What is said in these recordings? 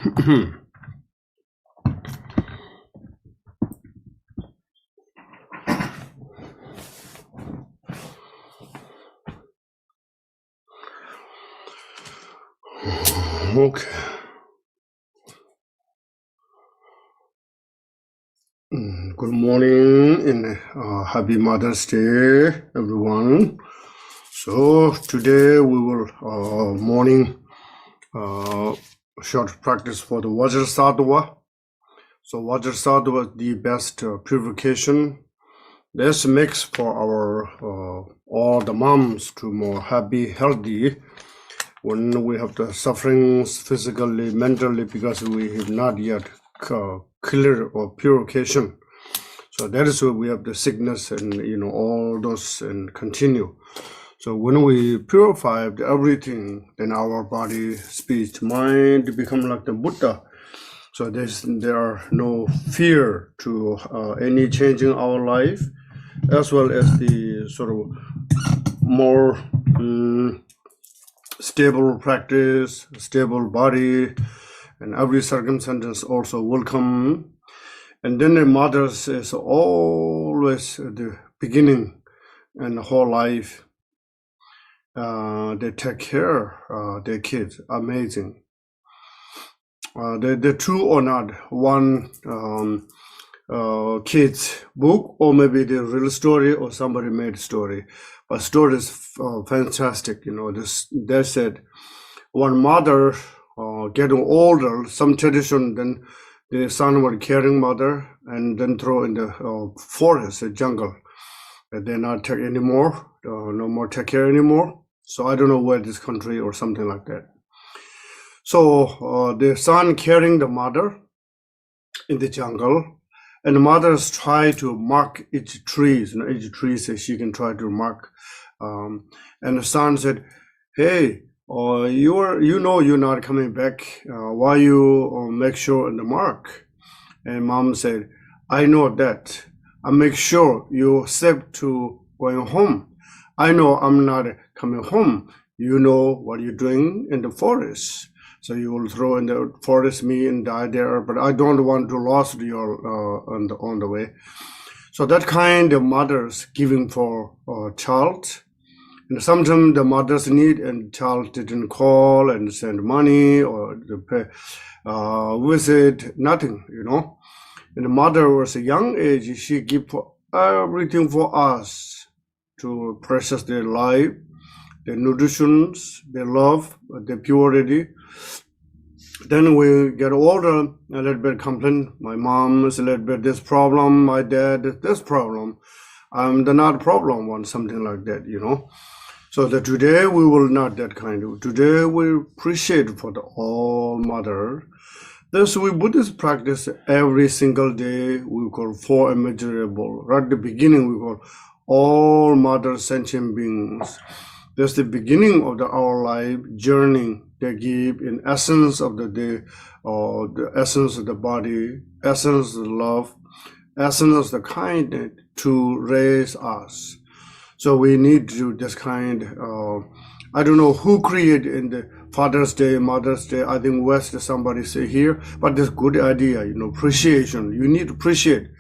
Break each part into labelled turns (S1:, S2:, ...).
S1: Okay. Good morning and happy Mother's Day, everyone. So today we will morning short practice for the Vajrasattva. So Vajrasattva is the best purification. This makes for our all the moms to more happy, healthy when we have the sufferings physically, mentally, because we have not yet clear or purification. So that is why we have the sickness and all those and continue. So when we purify everything, then our body, speech, mind become like the Buddha. So there are no fear to any change in our life, as well as the sort of more stable practice, stable body, and every circumstance also welcome. And then the mothers is always the beginning and the whole life. They take care their kids. Amazing. The true or not one kids book, or maybe the real story or somebody made story, but story is fantastic. They said one mother getting older, some tradition, then the son was carrying mother and then throw in the forest, the jungle. They're not take anymore, no more take care anymore. So I don't know where this country or something like that. So the son carrying the mother in the jungle, and the mothers try to mark each trees. Each tree says she can try to mark. And the son said, "Hey, you're not coming back. Why you make sure in the mark?" And mom said, "I know that. I make sure you're safe to going home. I know I'm not coming home. You know what you're doing in the forest. So you will throw in the forest me and die there, but I don't want to lose you on the way." So that kind of mothers giving for a child. And sometimes the mothers need and child didn't call and send money or pay, visit, nothing, And the mother was a young age, she give for everything for us to precious their life, their nutrition, their love, their purity. Then we get older, a little bit complain. My mom is a little bit this problem, my dad is this problem. I'm the not problem one, something like that, So that today we will not that kind of. Today we appreciate for the all mother. Thus we Buddhist practice every single day. We call four immeasurable. Right at the beginning we call all mother sentient beings. That's the beginning of our life journey. They give in essence of the day, or the essence of the body, essence of the love, essence of the kindness to raise us. So we need to do this kind. I don't know who created in the Father's Day, Mother's Day. I think West somebody say here, but this good idea, appreciation. You need to appreciate.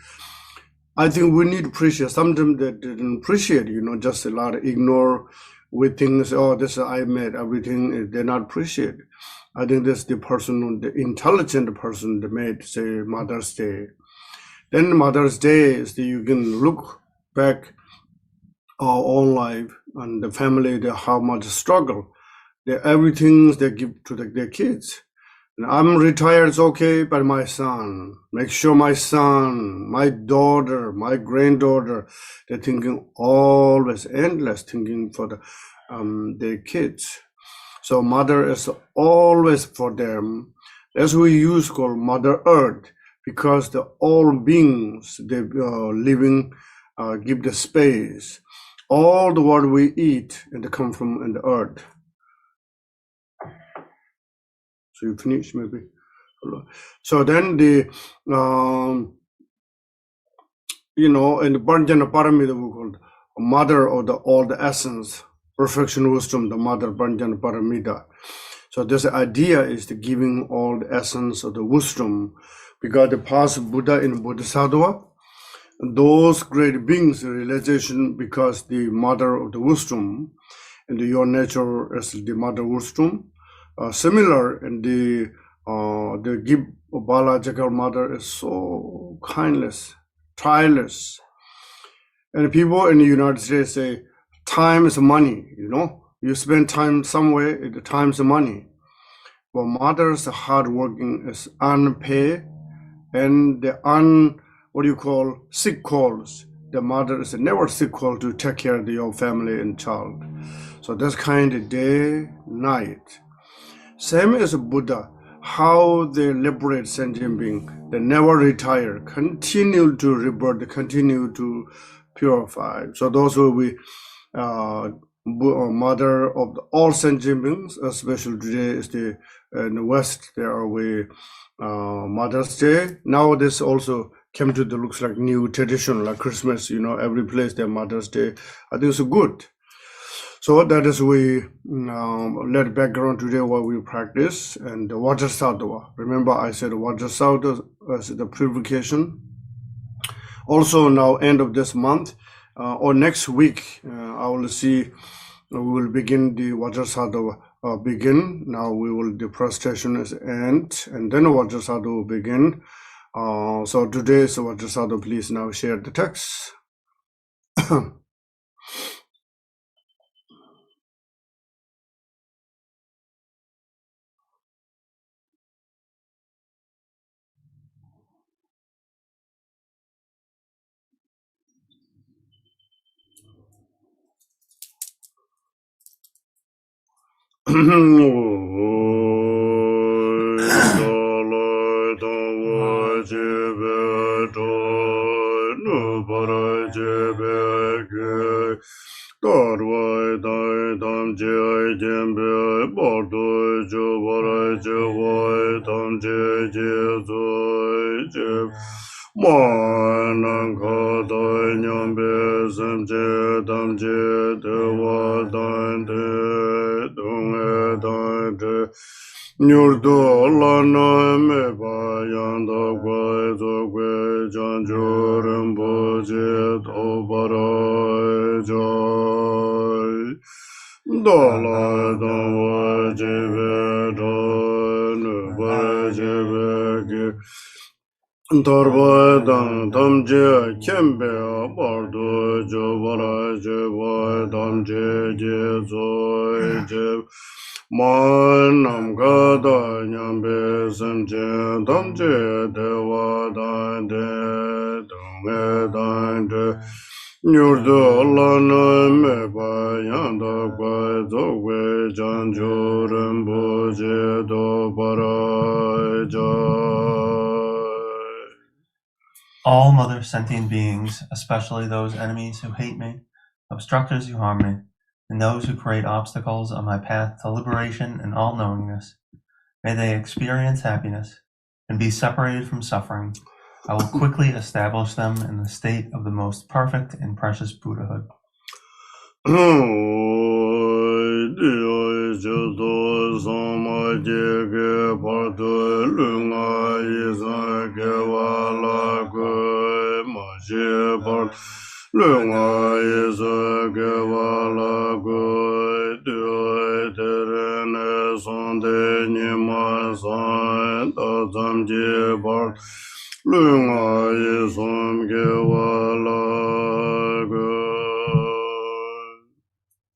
S1: I think we need to appreciate. Sometimes they didn't appreciate, just a lot of ignore with things. Oh, this I made everything. They not appreciate. I think that's the person, the intelligent person that made say Mother's Day. Then Mother's Day is that you can look back our own life and the family, how much struggle, everything they give to their kids. And I'm retired, it's okay, but my son, make sure my son, my daughter, my granddaughter, they're thinking always endless, thinking for their kids. So mother is always for them. As we use called Mother Earth, because the all beings, they living, give the space. All the water we eat and they come from in the earth. So you finish maybe. So then the in the Banjana Paramita we call mother of all the essence, perfection, wisdom, the mother Banjana Paramita. So this idea is the giving all the essence of the wisdom, because the past Buddha in Bodhisattva, those great beings, realization, because the mother of the wisdom, and your nature is the mother wisdom. Similar, and the biological mother is so kindness, tireless. And people in the United States say, time is money, You spend time somewhere, the time is money. But mother's hardworking is unpaid, and the sick calls. The mother is never sick call to take care of your family and child. So that's kind of day, night. Same as Buddha, how they liberate sentient being. They never retire, continue to rebirth, continue to purify. So those will be mother of all sentient beings, especially today is in the West, there are Mother's Day. Now this also came to the looks like new tradition, like Christmas, every place their Mother's Day. I think it's good. So that is we let background today what we practice, and the Vajrasattva. Remember I said Vajrasattva is the purification. Also now end of this month or next week, I will see we will begin the Vajrasattva begin. Now we will the prostration is end, and then Vajrasattva will begin. So today is Vajrasattva. Please now share the text.
S2: All mother sentient beings, especially those enemies who hate me, obstructors who harm me, and those who create obstacles on my path to liberation and all-knowingness, may they experience happiness and be separated from suffering. I will quickly establish them in the state of the most perfect and precious Buddhahood.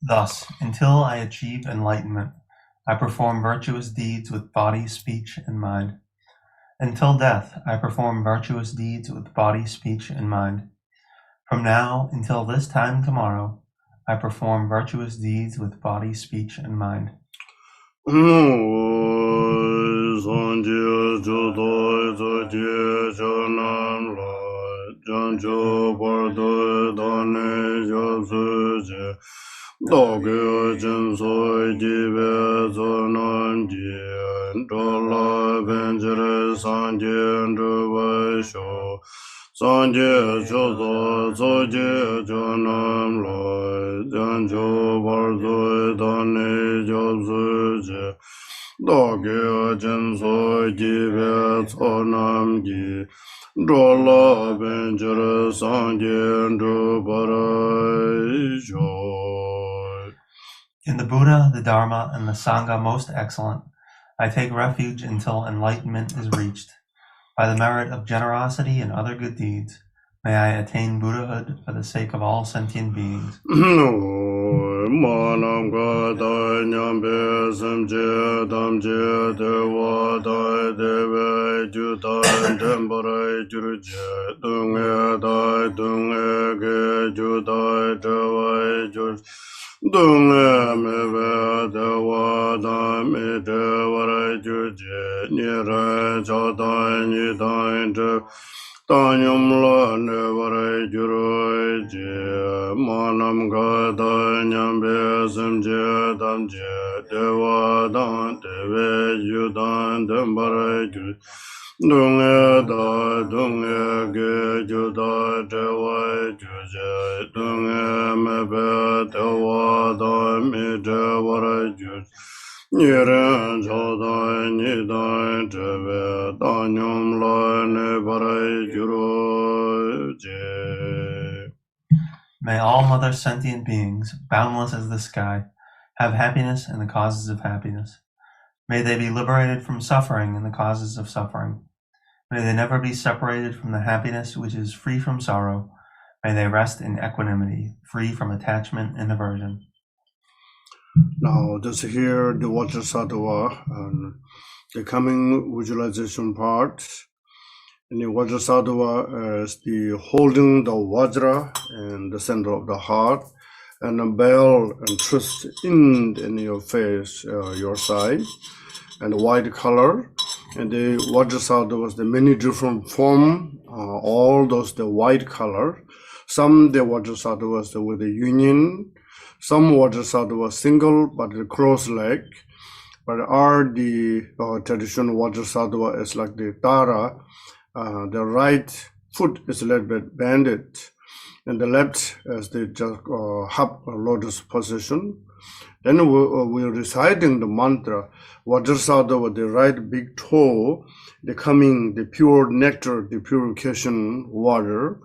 S2: Thus, until I achieve enlightenment, I perform virtuous deeds with body, speech, and mind. Until death, I perform virtuous deeds with body, speech, and mind. From now until this time tomorrow, I perform virtuous deeds with body, speech, and mind.
S1: Dorje Sempa Sonam Gi Lama Konchok Sonam.
S2: In the Buddha, the Dharma, and the Sangha most excellent, I take refuge until enlightenment is reached. By the merit of generosity and other good deeds, may I attain Buddhahood for the sake of all sentient beings.
S1: Manam Gata Nyambe Samje Damje Dewa Dai Deve Judan Tembarai Jurje Dunge Dai Dunge Ge Judai Dewai Jur Dunge Meve Dewa Dai Me Dewarai Jurje Nire Jadai Nidai De Tanyam la nevare juroi je manam gada nyambe samje damje dewa dan deve judan dambare jur dunge da dunge ge juda dewa juje dunge mebe dewa da mi devare jur Niren Jodai Nidai Tebe Danyam La Nebarai Juroje.
S2: May all mother sentient beings, boundless as the sky, have happiness and the causes of happiness. May they be liberated from suffering and the causes of suffering. May they never be separated from the happiness which is free from sorrow. May they rest in equanimity, free from attachment and aversion.
S1: Now, just here the Vajrasattva and the coming visualization part. And the Vajrasattva is the holding the Vajra in the center of the heart, and a bell and twist in your face, your side, and white color. And the Vajrasattva was the many different form, all those the white color. Some the Vajrasattva was with the union. Some Vajrasattva was single but the cross leg. But the traditional Vajrasattva is like the Tara. The right foot is a little bit bended, and the left is the just half lotus position. Then we're reciting the mantra Vajrasattva with the right big toe, becoming the pure nectar, the purification water,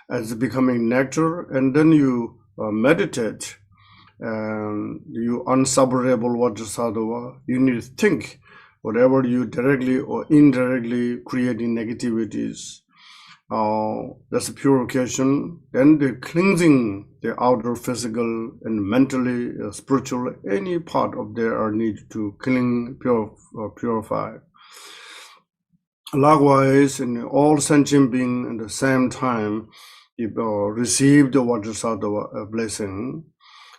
S1: as becoming nectar, and then you meditate. And you unseparable Vajrasattva, you need to think whatever you directly or indirectly creating negativities. That's a purification. Then the cleansing the outer physical and mentally, spiritual, any part of there are need to clean, purify. Likewise, in all sentient being at the same time, you receive the Vajrasattva blessing.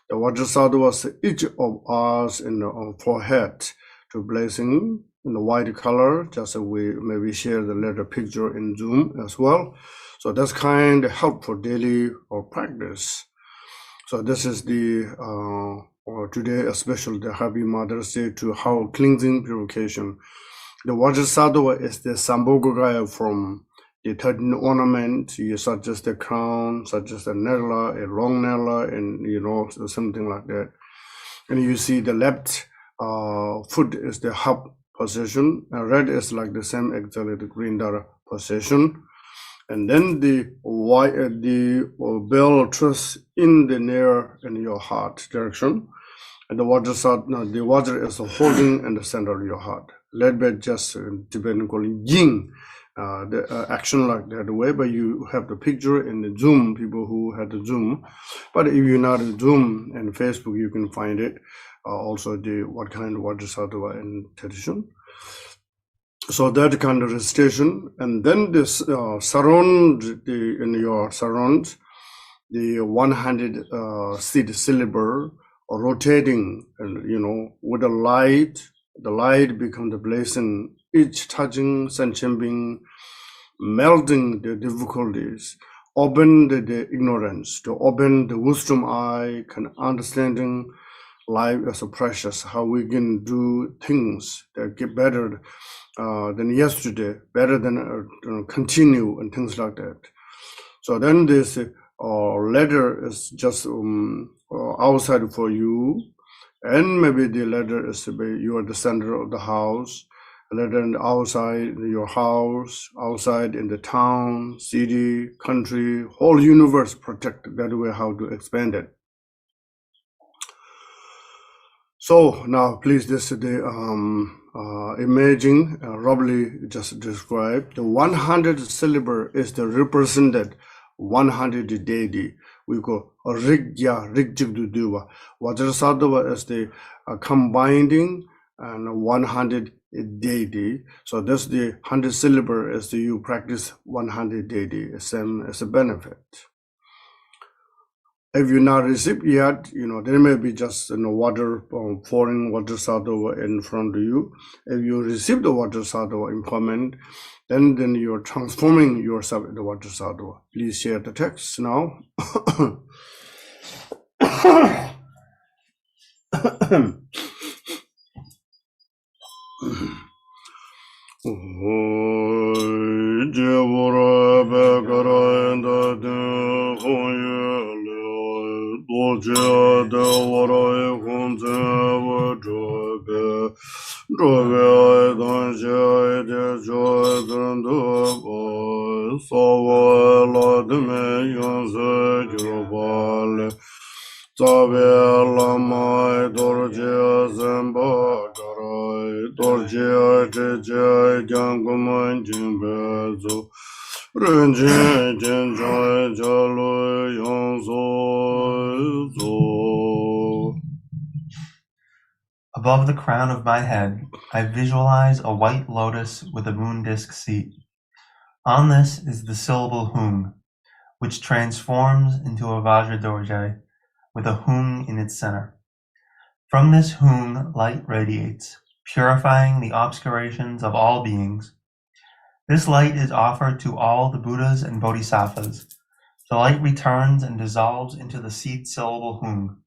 S1: The Vajrasattva was each of us in the forehead to blessing in the white color, just as we maybe share the later picture in Zoom as well. So that's kind of help for daily or practice. So this is the today, especially the Happy Mother's Day, to how cleansing purification. The Vajrasattva is the Sambhogagaya from the 13 ornament, such as the crown, such as the nella, a long nella, and something like that. And you see the left foot is the hub position, and red is like the same exactly the green dara position. And then the white, the bell twist in the near in your heart direction, and the Vajra is holding in the center of your heart. Led by just in Tibetan calling yin. The action like that way, but you have the picture in the Zoom, people who had the Zoom. But if you're not in Zoom and Facebook, you can find it. Also the what kind of Vajrasattva in tradition. So that kind of recitation, and then this surround in your surround the one-handed seed syllable rotating, and with the light become the blessing. Each touching sentient being, melting the difficulties, open the ignorance, to open the wisdom eye, can understanding life as a precious, how we can do things that get better than yesterday, better than continue and things like that. So then this letter is just outside for you, And maybe the letter is to be you are the center of the house, letter in the outside your house, outside in the town, city, country, whole universe protected. That way how to expand it. So now please this is the imaging roughly just described. The 100 syllable is the represented 100 deity. We call Rigya, Rigjigduduva. Vajrasattva is the combining and 100 deity. So that's the 100 syllable is the you practice 100 deity, same as a benefit. If you not received yet, there may be just water, pouring water sattva in front of you. If you receive the water sattva impermanent, then you're transforming yourself into water sattva. Please share the text now. Lama Dorje Sempa Dorje
S2: Above the crown of my head, I visualize a white lotus with a moon disk seat. On this is the syllable hung, which transforms into a Vajra Dorje with a hung in its center. From this hung, light radiates, purifying the obscurations of all beings. This light is offered to all the Buddhas and Bodhisattvas. The light returns and dissolves into the seed syllable hung.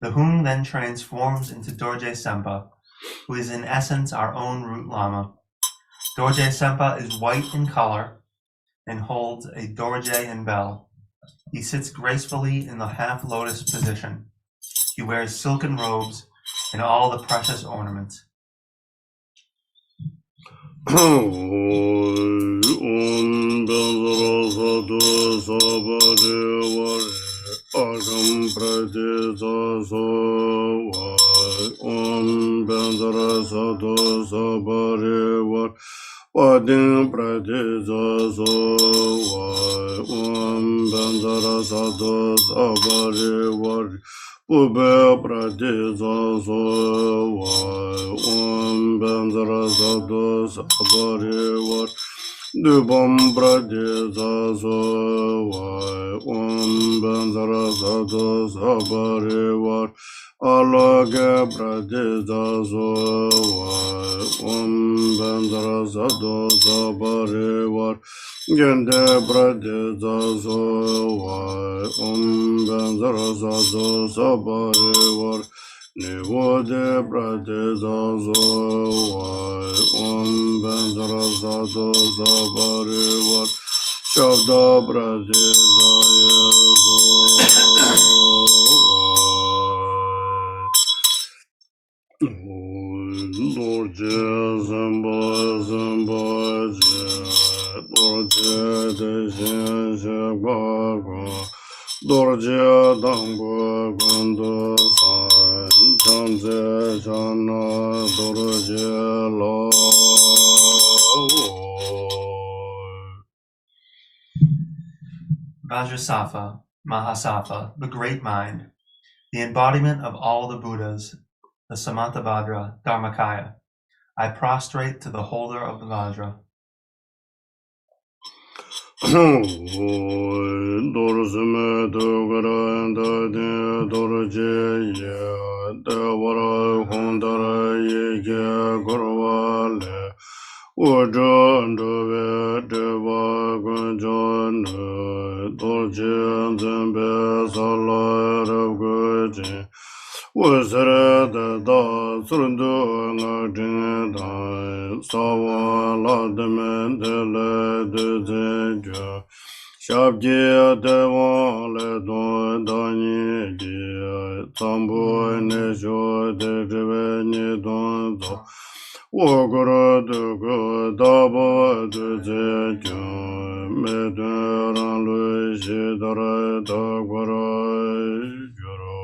S2: The hung then transforms into Dorje Sempa, who is in essence our own root Lama. Dorje Sempa is white in color and holds a Dorje and bell. He sits gracefully in the half-lotus position. He wears silken robes and all the precious ornaments.
S1: Padin Pradesa Sowa Bandara Sato Sabari War Ube Pradesa Sowa Bandara Sato Sabari War Dubam Pradesa Sowa Bandara Sato Sabari War Alaga Pradesa Sowa Bandara Sato Sabari War Gende Pradesa Sowa Bandara Sato Sabari War Nivode Pradesa Sowa Bandara Sato Sabari War Shabda Pradesa Dorje Sempa Sempa Dorje Deshen Shekwa Dorje Dangwa Gwendo San Chanze Chana Dorje Lo
S2: Vajrasattva, Mahasattva, the great mind, the embodiment of all the Buddhas, the Samantabhadra Dharmakaya. I prostrate to the holder of the Vajra.
S1: Dorsme Dogara Dorje Devara Hondara Yeke Gorwale Ojan Dove Deva Gunjan Dorje Zembe Salar of Gujin was the da surundu ngajin da sawa la de men de le de Shabje devan le don dani di tambo ne jo de reve ne don do Wogoro de go dabo de je jun me de ran lu je dara da goro joro.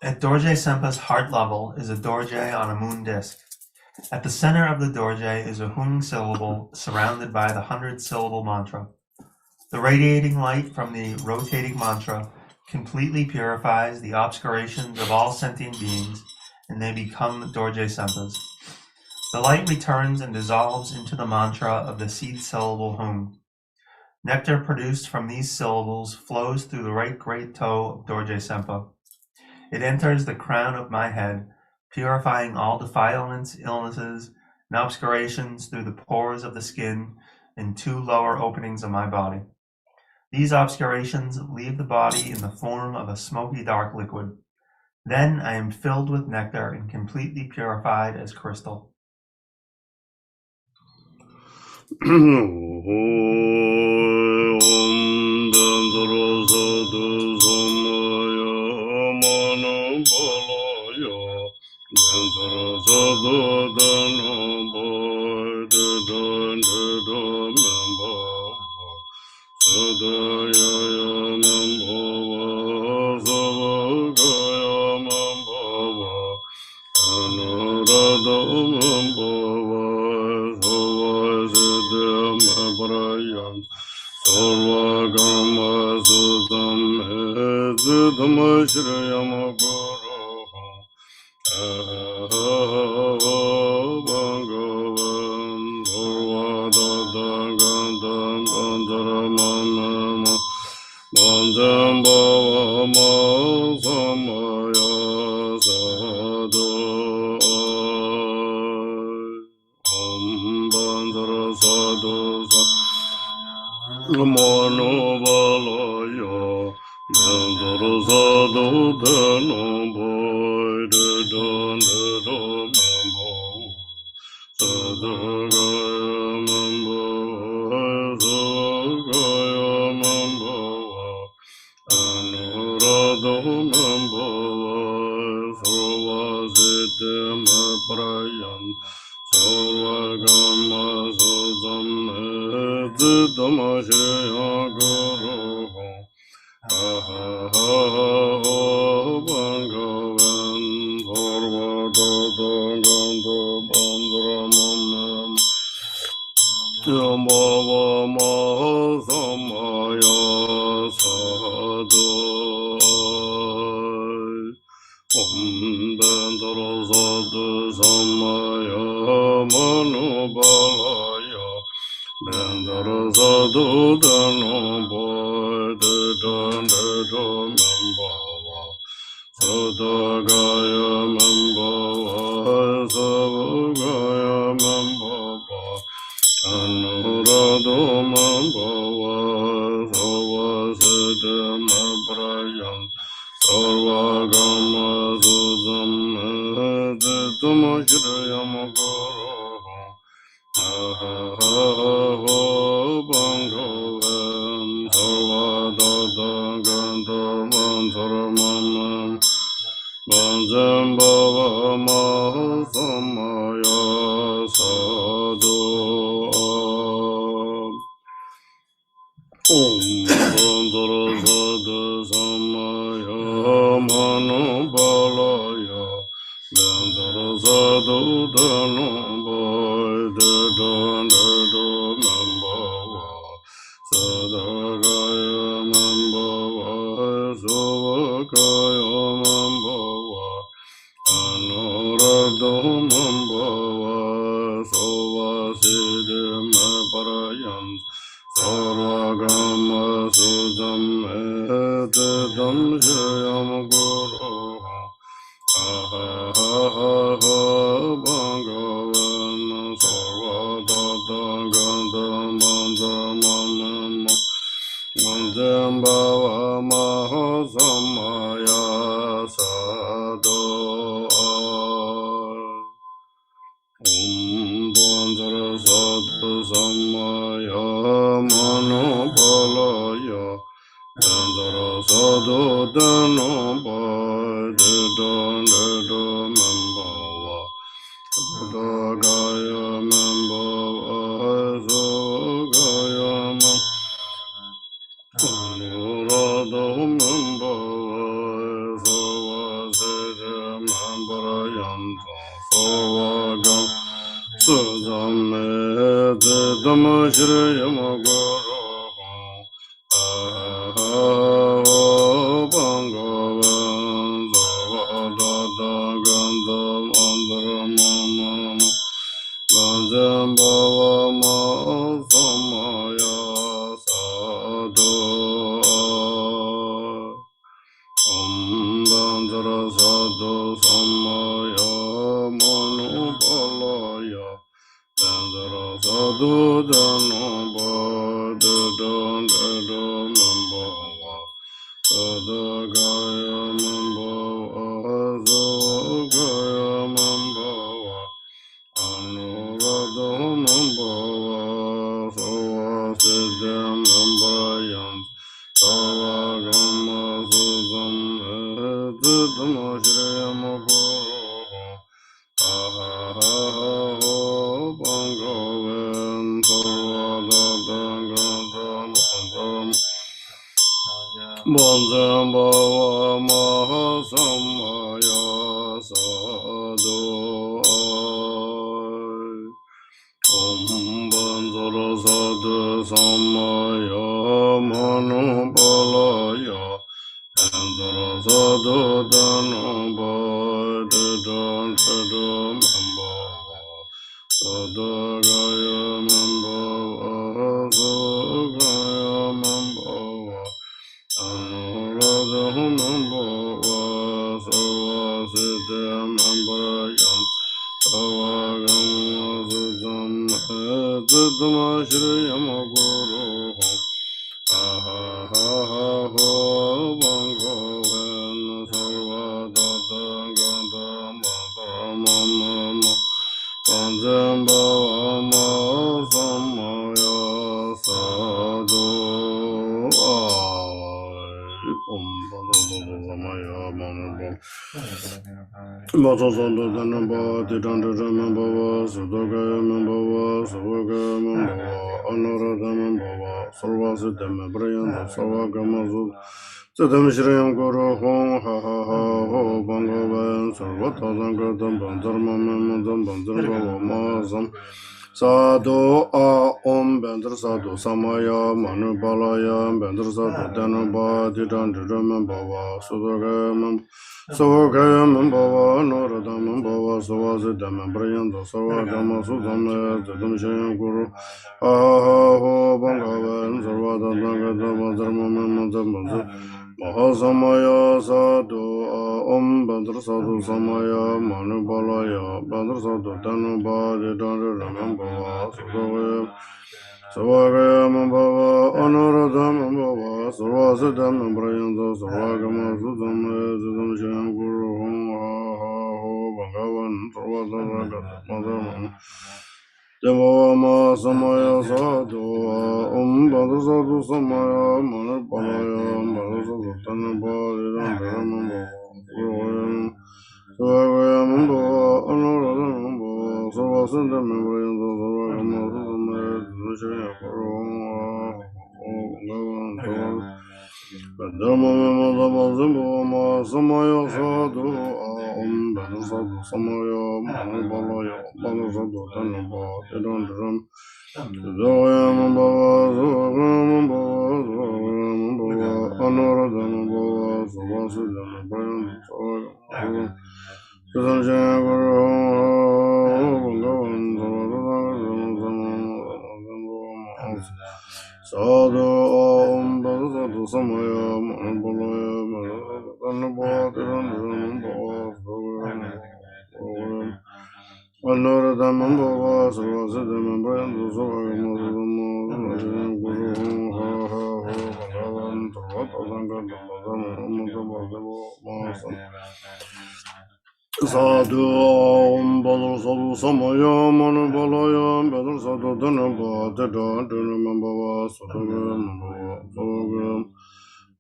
S2: At Dorje Sempa's heart level is a dorje on a moon disk. At the center of the dorje is a hung syllable surrounded by the 100-syllable mantra. The radiating light from the rotating mantra completely purifies the obscurations of all sentient beings, and they become Dorje Sempas. The light returns and dissolves into the mantra of the seed syllable hung. Nectar produced from these syllables flows through the right great toe of Dorje Sempa. It enters the crown of my head, purifying all defilements, illnesses, and obscurations through the pores of the skin and 2 lower openings of my body. These obscurations leave the body in the form of a smoky dark liquid. Then I am filled with nectar and completely purified as crystal.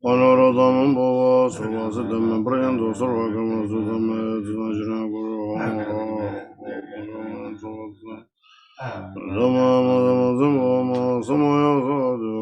S1: Onorodam Bova, Survasidam, Brando, Survagama, Sudama, Zinajana Guru, Rama, Zama, Samaya, Samaya,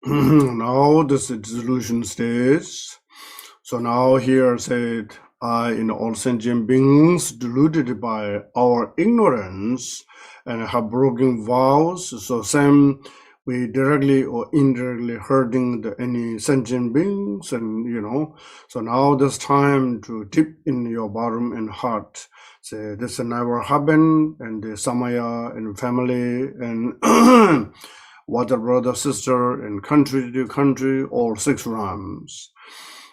S1: Now this is dissolution stage. So now here said, I in all sentient beings deluded by our ignorance and have broken vows. So same we directly or indirectly hurting any sentient beings, and so now this time to dip in your bottom and heart. Say this never happened, and the Samaya and family and water brother, sister, and country to country, all 6 realms.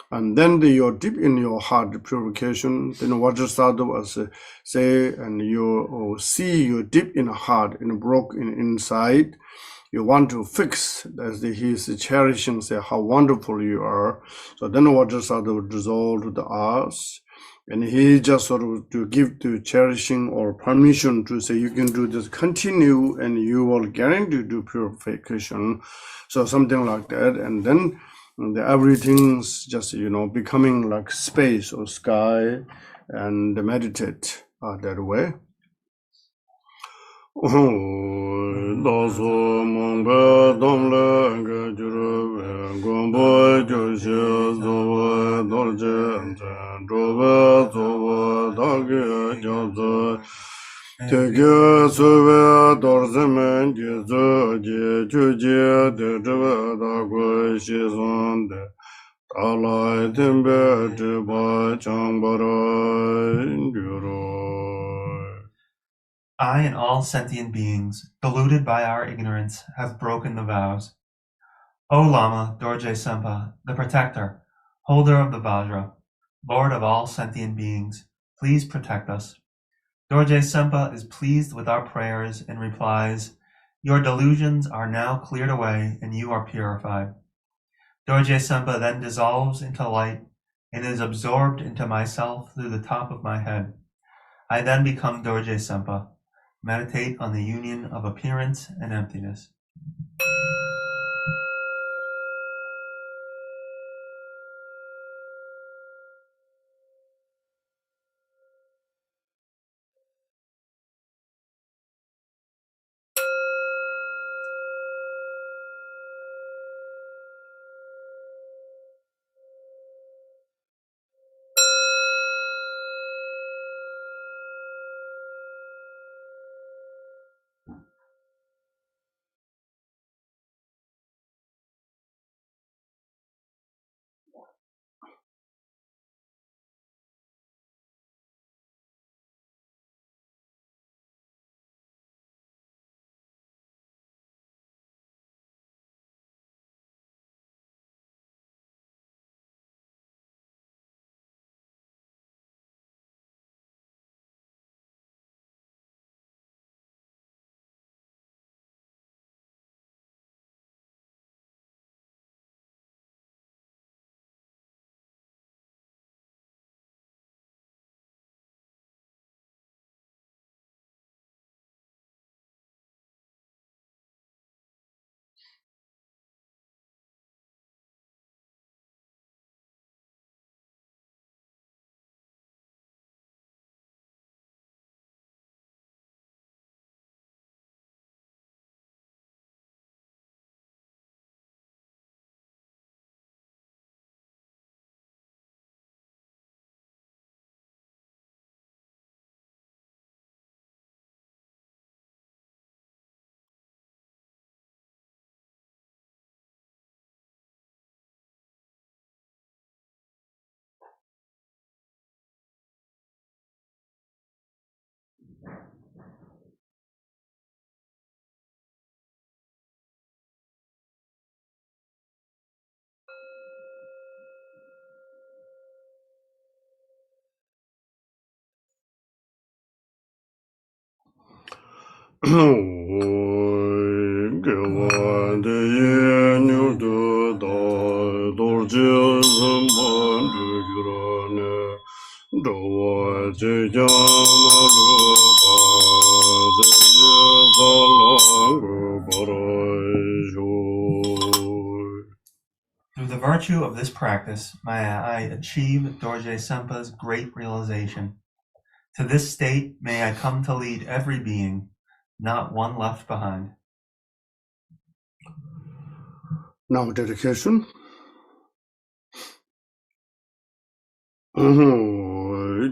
S1: And then you're deep in your heart purification. Then Vajrasattva was say, and you see you deep in the heart and broke inside. You want to fix, as he's cherishing, say how wonderful you are. So then Vajrasattva would dissolve to the earth. And he just sort of to give to cherishing or permission to say you can do this, continue, and you will guarantee to do purification. So something like that. And then everything's just, becoming like space or sky, and meditate that way.
S2: I and all sentient beings, deluded by our ignorance, have broken the vows. O Lama Dorje Sempa, the protector, holder of the Vajra, Lord of all sentient beings, please protect us. Dorje Sempa is pleased with our prayers and replies, "Your delusions are now cleared away and you are purified." Dorje Sempa then dissolves into light and is absorbed into myself through the top of my head. I then become Dorje Sempa. Meditate on the union of appearance and emptiness. Through the virtue of this practice, may I achieve Dorje Sempa's great realization. To this state may I come to lead every being, not one left behind.
S1: Now dedication.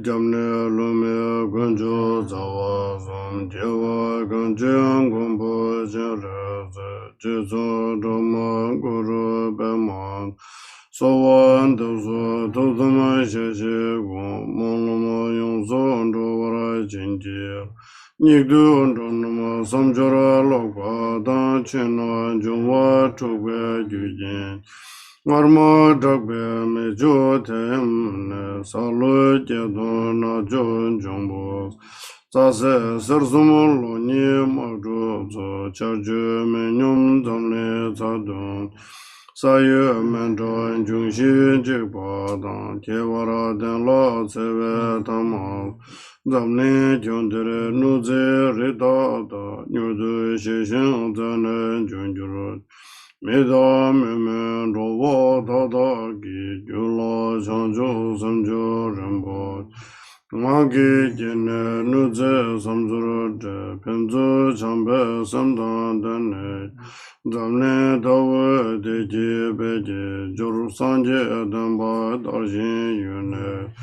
S1: Jamne lume gunjo zawa zom jewa gunjang gumbo jere Jizo Doma Guru Beman Sowan Dozo Dozama Sheshe Gon Monoma Yonzo Ndovara Jinji Nigdu Ndonoma Samjara Lokwa Dan Chena Jungwa Chukwe Gyujin Marma Drakbe Mejo Tem Salu Jedo Na Jon Jongbo Zase Serzumo Loni Magdu Zo Charju Menyum Zamle Zadun Sayu Mendo Jungshi Jigpa Dan Kewara Den La Tsewe Tamal Zamle Jondere Nuze Rida Da Nyudu Shishin Zane Junjurut Meda Meme Robo Dada Gi Gyula Chanjo Samjo Rinpoche Magi Jine Nuze Samzuru De Penzo Chambe Samdan Dane Zamne Dawe Deji Beji Juru Sanje Damba Darjin Yune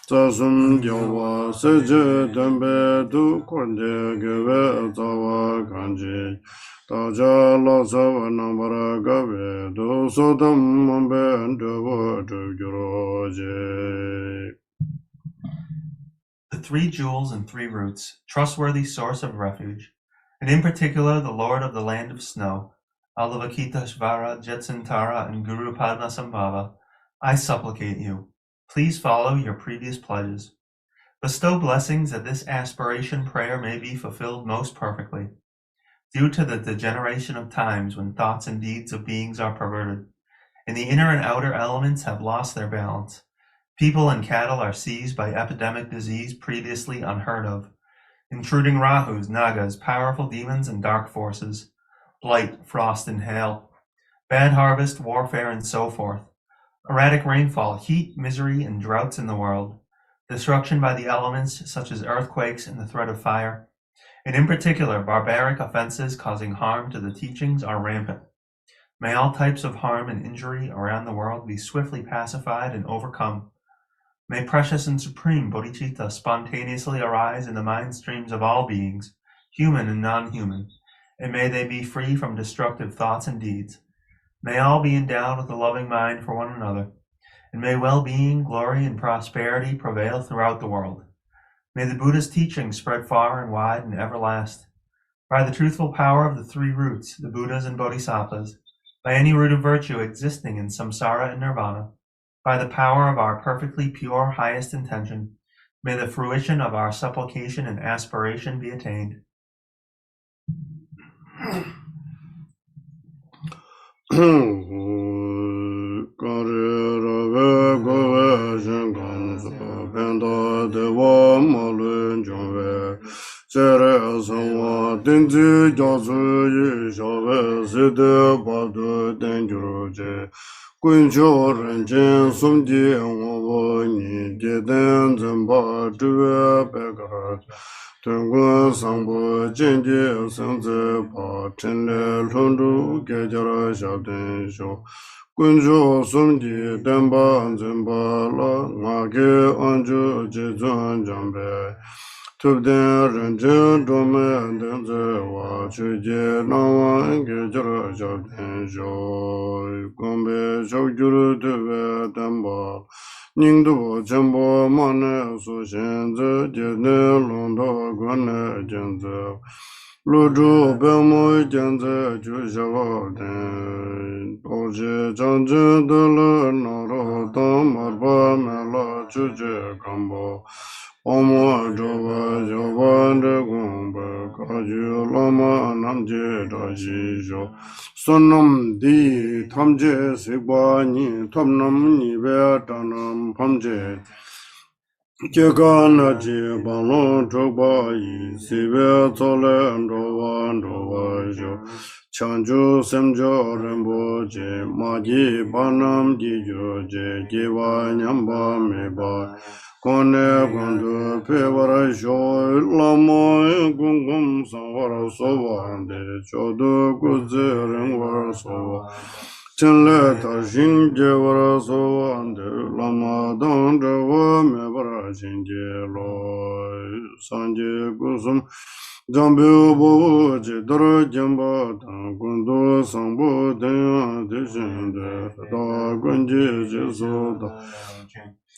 S1: Zasum Gyawa Seje Dembe Du Korde Geve Zawa Kanji Taja Lhasa Nambara Gabe Do Sodam Mambe Devo Gyuroje.
S2: The three jewels and three roots, trustworthy source of refuge, and in particular the Lord of the land of snow, Avalokiteshvara, Jetsantara, and Guru Padmasambhava, I supplicate you, please follow your previous pledges. Bestow blessings that this aspiration prayer may be fulfilled most perfectly. Due to the degeneration of times when thoughts and deeds of beings are perverted, and the inner and outer elements have lost their balance, people and cattle are seized by epidemic disease previously unheard of, intruding Rahus, Nagas, powerful demons, and dark forces, blight, frost, and hail, bad harvest, warfare, and so forth, erratic rainfall, heat, misery, and droughts in the world, destruction by the elements such as earthquakes and the threat of fire, and in particular barbaric offenses causing harm to the teachings are rampant. May all types of harm and injury around the world be swiftly pacified and overcome. May precious and supreme bodhicitta spontaneously arise in the mind streams of all beings, human and non-human, and may they be free from destructive thoughts and deeds. May all be endowed with a loving mind for one another, and may well-being, glory, and prosperity prevail throughout the world. May the Buddha's teachings spread far and wide and everlast. By the truthful power of the three roots, the Buddhas and Bodhisattvas, by any root of virtue existing in samsara and nirvana, by the power of our perfectly pure highest intention, may the fruition of our supplication and aspiration be attained.
S1: Kunjo Ranjan Sumji Wani Jeden Zamba Dua Begara Tungu Sambo Jinji Sanze Pa Chenle Lundu Gejara Shabden Sho Kunjo Sumji Demba Zimba La Ngage Anju Jizun Jambe Tubden Ranjan Dome Denze Wa Chuje Nawa Gejara Shabden Sho Gombe Shogyuru Dube Demba Ningdu Jembo Mane Su Shenze Jene Londo Gwane Jenze Luju Bemo Jenze Jushawa Den Dorje Janje Naro Tamarba Mela Chuje Kambo Omo Jova Jova Drikung Kagyu Lama Namje Daji Sonam Di Tamje Sikwa Ni Tomnam Nibe Tanam Pamje Jega Naji Balo Chokba Yi Sibe Tole Ndova Ndova Jo Chanju Semjo Rinpoche Maji Banam Jijo Je Jiva Nyamba Meba Kone Kundu Pevara Shoy Lama Kungum Sangvara Sovande Chodo Kuzi Ringvara Sova Chenle Tarshin Jevara Sovande Lama Dandava Mevara Chinje Loy Sanje Kusum Jambu bo je Dorje Sempa Gundo Sambo Denya Deshinde Da Gunji Jesu Da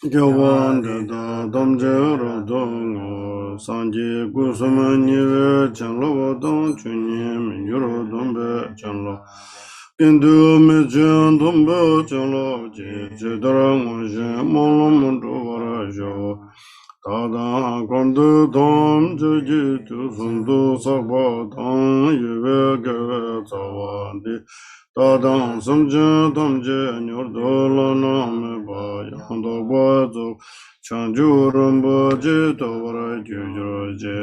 S1: Gyawan Da Damje Rodong Sanje Gusuma Nive Chanlo Dong Chunye Minjuro Dombe Chanlo Kindu Mejen Dombe Chanlo Je Dara Monshe Molo Mundu Varajo Tada Kondu Dom Jeji Tu Sundu Sakpa Dang Yuve Geve Tsawandi Tada Samje Damje Nyurdo Lana Meba Yando Bazo Chanju Rumbo Je Tawara Jujuro Je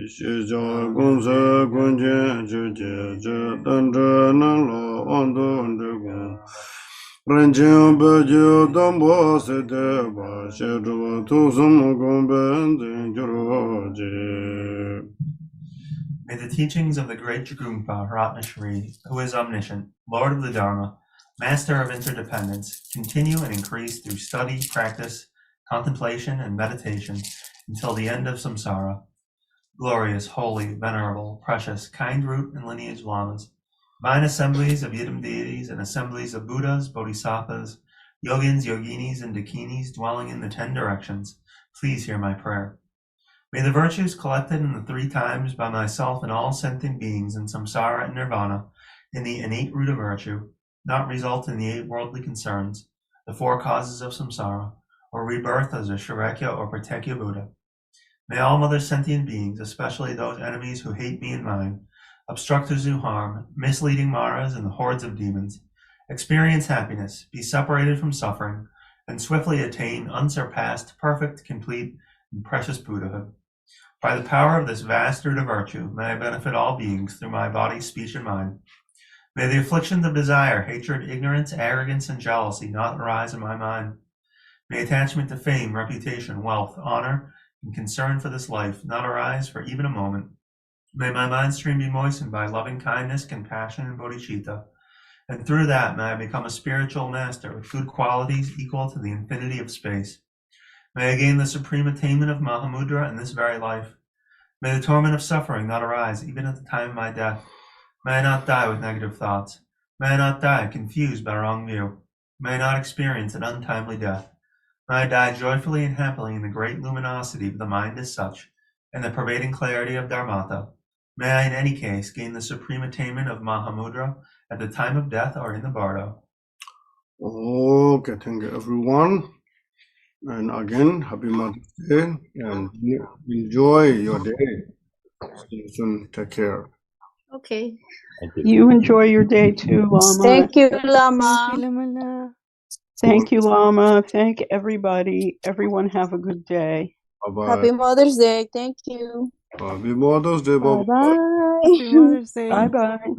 S1: Shija Gunse Gunje Je Je Danje Nalo Ando Ndegu Ranjin Bajo Dambo Sede Ba Shedwa Tusum Gomben Juroje.
S2: May the teachings of the great Drikung Kagyu, who is omniscient, Lord of the Dharma, Master of interdependence, continue and increase through study, practice, contemplation, and meditation until the end of samsara. Glorious, holy, venerable, precious, kind root and lineage lamas, divine assemblies of Yidam deities and assemblies of Buddhas, Bodhisattvas, Yogins, Yoginis, and Dakinis dwelling in the 10 directions, please hear my prayer. May the virtues collected in the 3 times by myself and all sentient beings in samsara and nirvana, in the innate root of virtue, not result in the 8 worldly concerns, the 4 causes of samsara, or rebirth as a Sharekya or Pratekya Buddha. May all other sentient beings, especially those enemies who hate me and mine, obstructors who harm, misleading Maras and the hordes of demons, experience happiness, be separated from suffering, and swiftly attain unsurpassed, perfect, complete, and precious Buddhahood. By the power of this vast root of virtue, may I benefit all beings through my body, speech, and mind. May the afflictions of desire, hatred, ignorance, arrogance, and jealousy not arise in my mind. May attachment to fame, reputation, wealth, honor, and concern for this life not arise for even a moment. May my mind stream be moistened by loving kindness, compassion, and bodhicitta, and through that may I become a spiritual master with good qualities equal to the infinity of space. May I gain the supreme attainment of Mahamudra in this very life. May the torment of suffering not arise even at the time of my death. May I not die with negative thoughts. May I not die confused by wrong view. May I not experience an untimely death. May I die joyfully and happily in the great luminosity of the mind as such, and the pervading clarity of Dharmata. May I in any case gain the supreme attainment of Mahamudra at the time of death or in the bardo.
S1: Okay, thank you everyone. And again, happy Mother's Day and enjoy your day. See you soon. Take care.
S3: Okay.
S4: Thank you.
S5: You enjoy your day too, Lama.
S3: Thank you,
S6: Thank
S3: Lama.
S6: you, Lamala.
S5: Thank you, Lama. Thank everybody. Everyone have a good day.
S1: Bye-bye.
S3: Happy Mother's Day. Thank you.
S1: Happy Mother's Day.
S6: Bye
S1: Bye-bye.
S6: bye. Happy Mother's Day.
S5: Bye-bye.